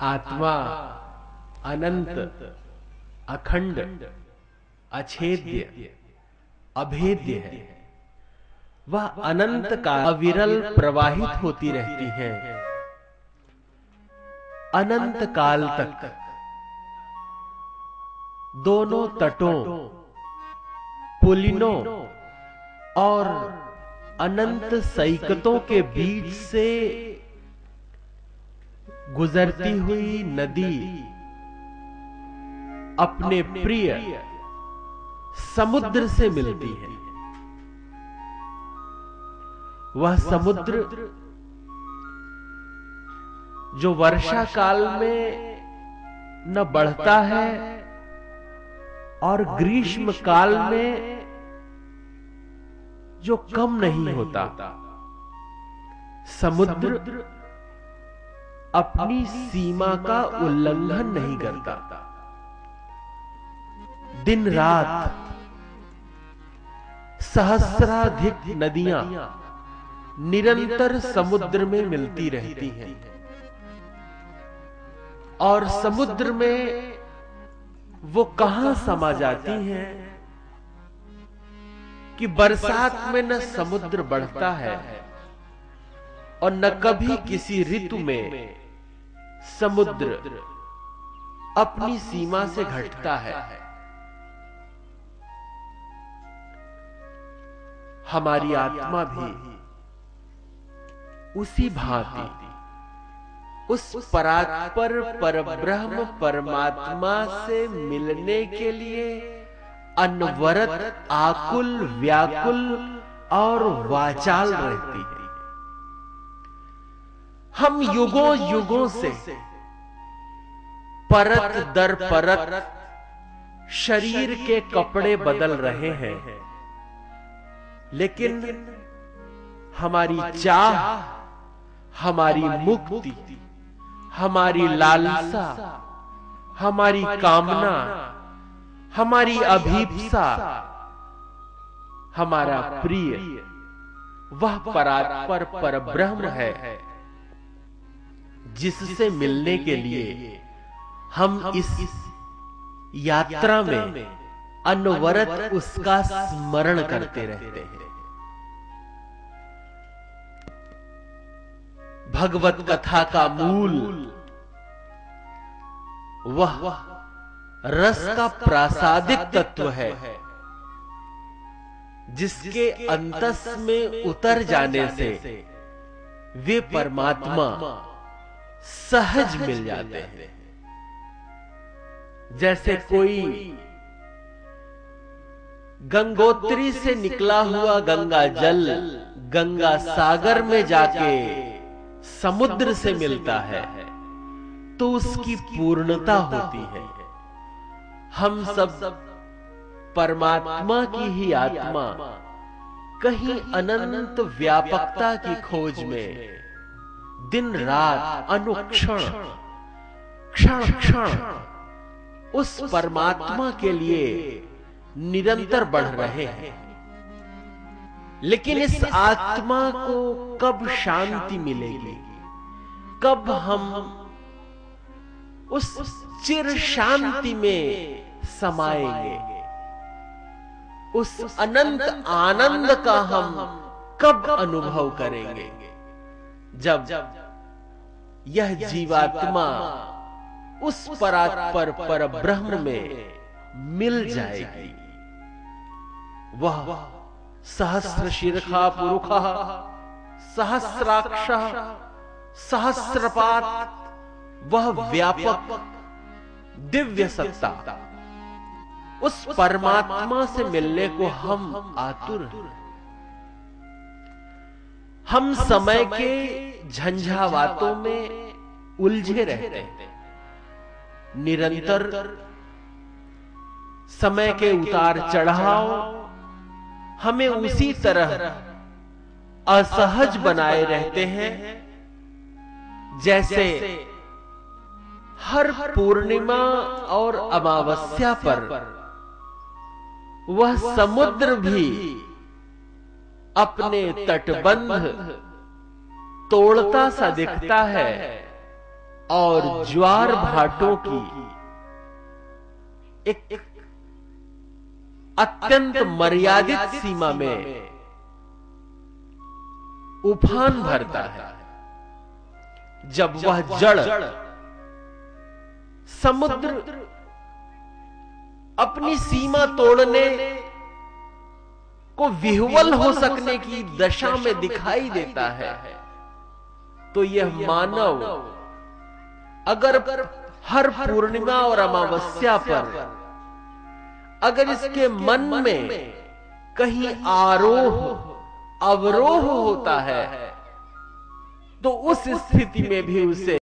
आत्मा अनंत, अखंड, अछेद्य, अभेद्य है। वह अनंत का अविरल प्रवाहित होती रहती है। अनंत काल तक दोनों तटों, पुलिनों और अनंत सैकतों के बीच से गुजरती हुई नदी अपने प्रिय समुद्र से मिलती है। वह समुद्र जो वर्षा काल में न बढ़ता है और ग्रीष्म काल में जो कम नहीं होता। समुद्र अपनी सीमा का उल्लंघन नहीं करता। दिन रात सहस्राधिक नदियां निरंतर समुद्र में मिलती रहती हैं और समुद्र में वो कहां समा जाती हैं कि बरसात में न समुद्र बढ़ता है और न कभी किसी ऋतु में समुद्र अपनी सीमा से घटता है। हमारी आत्मा भी उसी भांति उस परात्पर परब्रह्म परमात्मा से मिलने के लिए अनवरत आकुल, व्याकुल और वाचाल रहती है। हम युगों युगों से परत दर परत शरीर के कपड़े बदल रहे हैं, लेकिन हमारी चाह, हमारी मुक्ति, हमारी लालसा, हमारी कामना, हमारी अभीप्सा, हमारा प्रिय वह परात्पर परब्रह्म है जिससे मिलने के लिए हम इस यात्रा में अनवरत उसका स्मरण करते रहते हैं। भगवत कथा का मूल वह रस का प्रासादिक तत्व है जिसके अंतस में उतर जाने से वे परमात्मा सहज मिल जाते हैं। जैसे कोई गंगोत्री से निकला हुआ गंगा जल गंगा सागर में जाके समुद्र से मिलता है तो उसकी पूर्णता होती है। हम सब परमात्मा की ही आत्मा कहीं अनंत व्यापकता की खोज में दिन रात अनुक्षण क्षण क्षण उस परमात्मा के लिए निरंतर बढ़ रहे हैं। लेकिन इस आत्मा को कब शांति मिलेगी, कब हम उस चिर शांति में समाएंगे, उस अनंत आनंद का हम कब अनुभव करेंगे, जब यह जीवात्मा उस परात्पर परब्रह्म में मिल जाएगी। वह सहस्र शीर्षा पुरुषः सहस्राक्षः सहस्रपात, वह व्यापक दिव्य सत्ता, उस परमात्मा से मिलने को हम आतुर हैं। हम समय के झंझावातों में उलझे रहते हैं। निरंतर समय के उतार चढ़ाव हमें उसी तरह असहज बनाए रहते हैं जैसे हर पूर्णिमा और अमावस्या पर वह समुद्र भी अपने तटबंध तोड़ता सा दिखता है और ज्वार भाटों की एक अत्यंत मर्यादित सीमा में उफान भरता है। जब वह जड़ समुद्र अपनी सीमा तोड़ने को विह्वल हो सकने की दशा में दिखाई देता है, तो यह मानव अगर हर पूर्णिमा और अमावस्या पर अगर इसके मन में कहीं आरोह अवरोह होता है, तो उस स्थिति में भी उसे